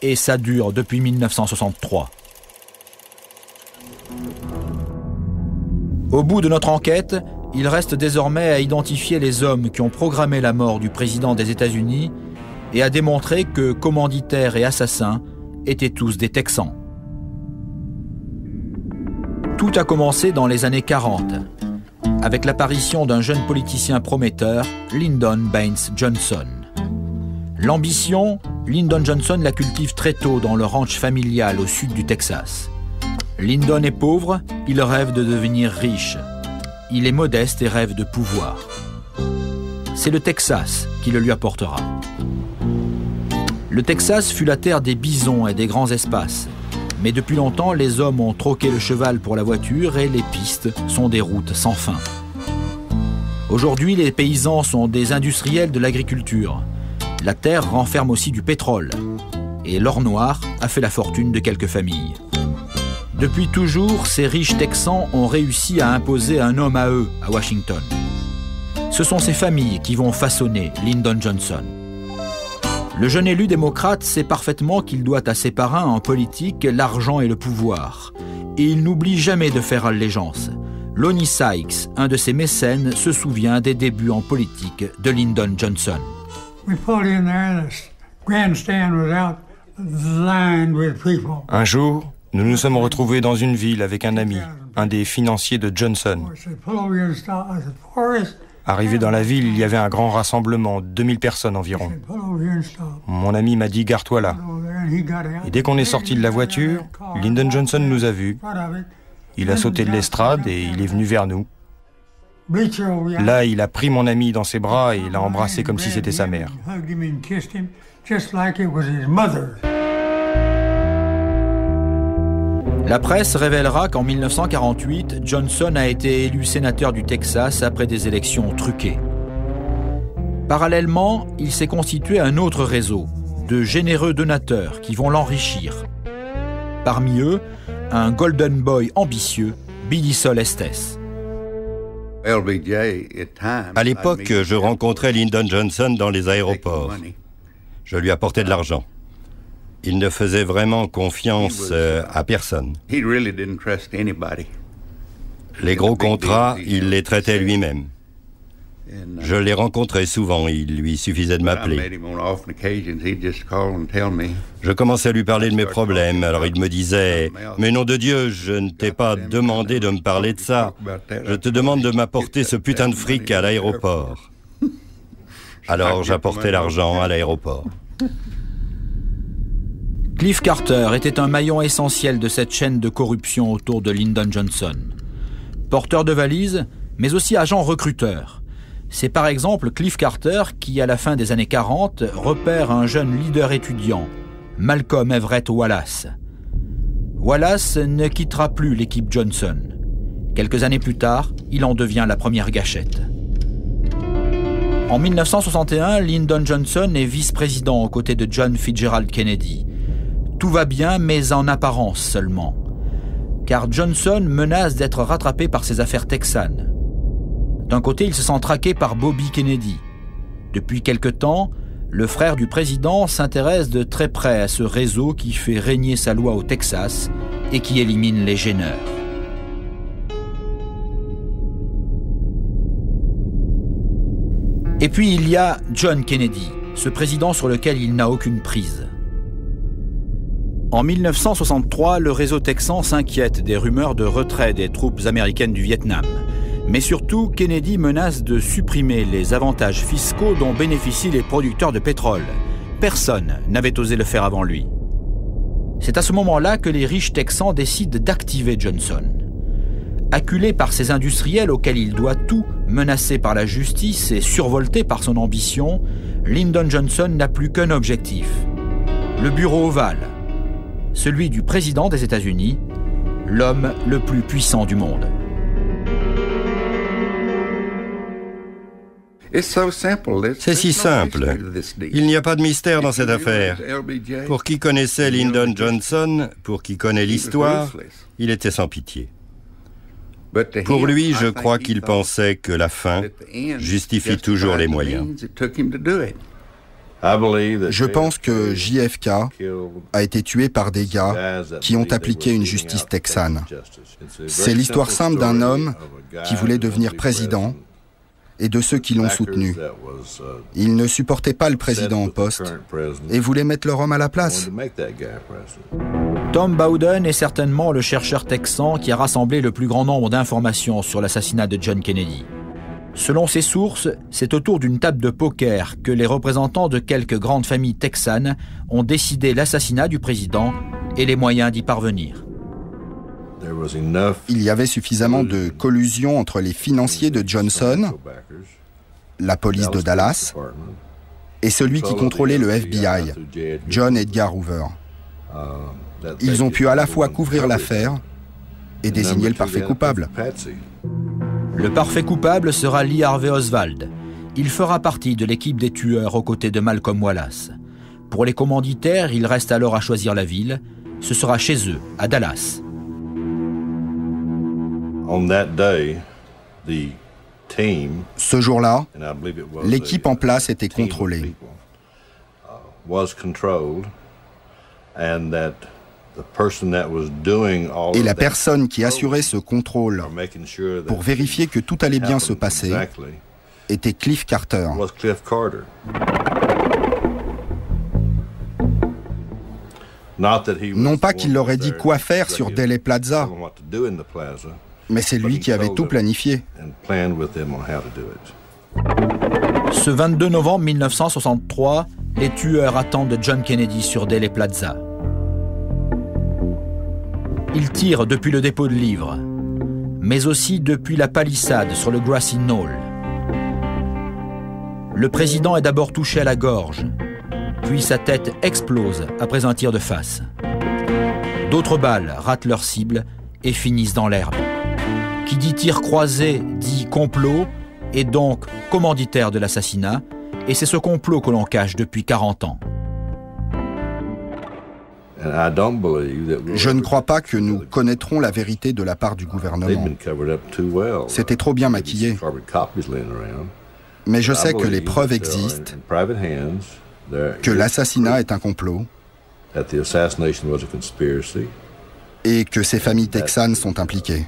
et ça dure depuis 1963. Au bout de notre enquête, il reste désormais à identifier les hommes qui ont programmé la mort du président des États-Unis et à démontrer que commanditaires et assassins étaient tous des Texans. Tout a commencé dans les années 40, avec l'apparition d'un jeune politicien prometteur, Lyndon Baines Johnson. L'ambition, Lyndon Johnson la cultive très tôt dans le ranch familial au sud du Texas. Lyndon est pauvre, il rêve de devenir riche. Il est modeste et rêve de pouvoir. C'est le Texas qui le lui apportera. Le Texas fut la terre des bisons et des grands espaces. Mais depuis longtemps, les hommes ont troqué le cheval pour la voiture et les pistes sont des routes sans fin. Aujourd'hui, les paysans sont des industriels de l'agriculture. La terre renferme aussi du pétrole. Et l'or noir a fait la fortune de quelques familles. Depuis toujours, ces riches Texans ont réussi à imposer un homme à eux à Washington. Ce sont ces familles qui vont façonner Lyndon Johnson. Le jeune élu démocrate sait parfaitement qu'il doit à ses parrains en politique l'argent et le pouvoir. Et il n'oublie jamais de faire allégeance. Lonnie Sykes, un de ses mécènes, se souvient des débuts en politique de Lyndon Johnson. Un jour, nous nous sommes retrouvés dans une ville avec un ami, un des financiers de Johnson. Arrivé dans la ville, il y avait un grand rassemblement, 2000 personnes environ. Mon ami m'a dit « Gare-toi là ». Et dès qu'on est sorti de la voiture, Lyndon Johnson nous a vus. Il a sauté de l'estrade et il est venu vers nous. Là, il a pris mon ami dans ses bras et l'a embrassé comme si c'était sa mère. La presse révélera qu'en 1948, Johnson a été élu sénateur du Texas après des élections truquées. Parallèlement, il s'est constitué un autre réseau de généreux donateurs qui vont l'enrichir. Parmi eux, un Golden Boy ambitieux, Billy Solestes. À l'époque, je rencontrais Lyndon Johnson dans les aéroports. Je lui apportais de l'argent. Il ne faisait vraiment confiance à personne. Les gros contrats, il les traitait lui-même. Je l'ai rencontré souvent, il lui suffisait de m'appeler. Je commençais à lui parler de mes problèmes, alors il me disait « Mais nom de Dieu, je ne t'ai pas demandé de me parler de ça. Je te demande de m'apporter ce putain de fric à l'aéroport. » Alors j'apportais l'argent à l'aéroport. Cliff Carter était un maillon essentiel de cette chaîne de corruption autour de Lyndon Johnson. Porteur de valises, mais aussi agent recruteur. C'est par exemple Cliff Carter qui, à la fin des années 40, repère un jeune leader étudiant, Malcolm Everett Wallace. Wallace ne quittera plus l'équipe Johnson. Quelques années plus tard, il en devient la première gâchette. En 1961, Lyndon Johnson est vice-président aux côtés de John Fitzgerald Kennedy. Tout va bien, mais en apparence seulement. Car Johnson menace d'être rattrapé par ses affaires texanes. D'un côté, il se sent traqué par Bobby Kennedy. Depuis quelque temps, le frère du président s'intéresse de très près à ce réseau qui fait régner sa loi au Texas et qui élimine les gêneurs. Et puis il y a John Kennedy, ce président sur lequel il n'a aucune prise. En 1963, le réseau texan s'inquiète des rumeurs de retrait des troupes américaines du Vietnam. Mais surtout, Kennedy menace de supprimer les avantages fiscaux dont bénéficient les producteurs de pétrole. Personne n'avait osé le faire avant lui. C'est à ce moment-là que les riches Texans décident d'activer Johnson. Acculé par ces industriels auxquels il doit tout, menacé par la justice et survolté par son ambition, Lyndon Johnson n'a plus qu'un objectif, le bureau ovale, celui du président des États-Unis, l'homme le plus puissant du monde. C'est si simple. Il n'y a pas de mystère dans cette affaire. Pour qui connaissait Lyndon Johnson, pour qui connaît l'histoire, il était sans pitié. Pour lui, je crois qu'il pensait que la fin justifie toujours les moyens. Je pense que JFK a été tué par des gars qui ont appliqué une justice texane. C'est l'histoire simple d'un homme qui voulait devenir président et de ceux qui l'ont soutenu. Il ne supportait pas le président en poste et voulait mettre leur homme à la place. Tom Bowden est certainement le chercheur texan qui a rassemblé le plus grand nombre d'informations sur l'assassinat de John Kennedy. Selon ses sources, c'est autour d'une table de poker que les représentants de quelques grandes familles texanes ont décidé l'assassinat du président et les moyens d'y parvenir. Il y avait suffisamment de collusion entre les financiers de Johnson, la police de Dallas, et celui qui contrôlait le FBI, John Edgar Hoover. Ils ont pu à la fois couvrir l'affaire et désigner le parfait coupable. Le parfait coupable sera Lee Harvey Oswald. Il fera partie de l'équipe des tueurs aux côtés de Malcolm Wallace. Pour les commanditaires, il reste alors à choisir la ville. Ce sera chez eux, à Dallas. Ce jour-là, l'équipe en place était contrôlée. Et la personne qui assurait ce contrôle pour vérifier que tout allait bien se passer était Cliff Carter. Non pas qu'il leur ait dit quoi faire sur Dealey Plaza, mais c'est lui qui avait tout planifié. Ce 22 novembre 1963, les tueurs attendent John Kennedy sur Dealey Plaza. Ils tirent depuis le dépôt de livres, mais aussi depuis la palissade sur le Grassy Knoll. Le président est d'abord touché à la gorge, puis sa tête explose après un tir de face. D'autres balles ratent leur cible et finissent dans l'herbe. Qui dit tir croisé dit complot et donc commanditaire de l'assassinat, et c'est ce complot que l'on cache depuis 40 ans. Je ne crois pas que nous connaîtrons la vérité de la part du gouvernement. C'était trop bien maquillé. Mais je sais que les preuves existent, que l'assassinat est un complot, et que ces familles texanes sont impliquées.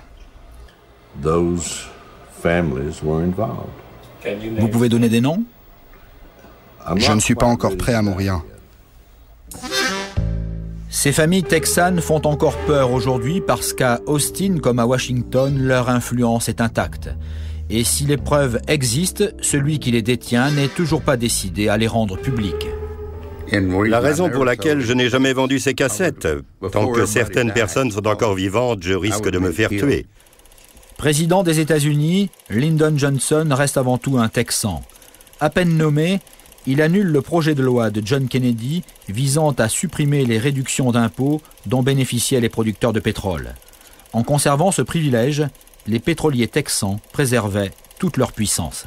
Vous pouvez donner des noms? Je ne suis pas encore prêt à mourir. Ces familles texanes font encore peur aujourd'hui parce qu'à Austin comme à Washington, leur influence est intacte. Et si les preuves existent, celui qui les détient n'est toujours pas décidé à les rendre publiques. La raison pour laquelle je n'ai jamais vendu ces cassettes, tant que certaines personnes sont encore vivantes, je risque de me faire tuer. Président des États-Unis, Lyndon Johnson reste avant tout un Texan. À peine nommé, il annule le projet de loi de John Kennedy visant à supprimer les réductions d'impôts dont bénéficiaient les producteurs de pétrole. En conservant ce privilège, les pétroliers texans préservaient toute leur puissance.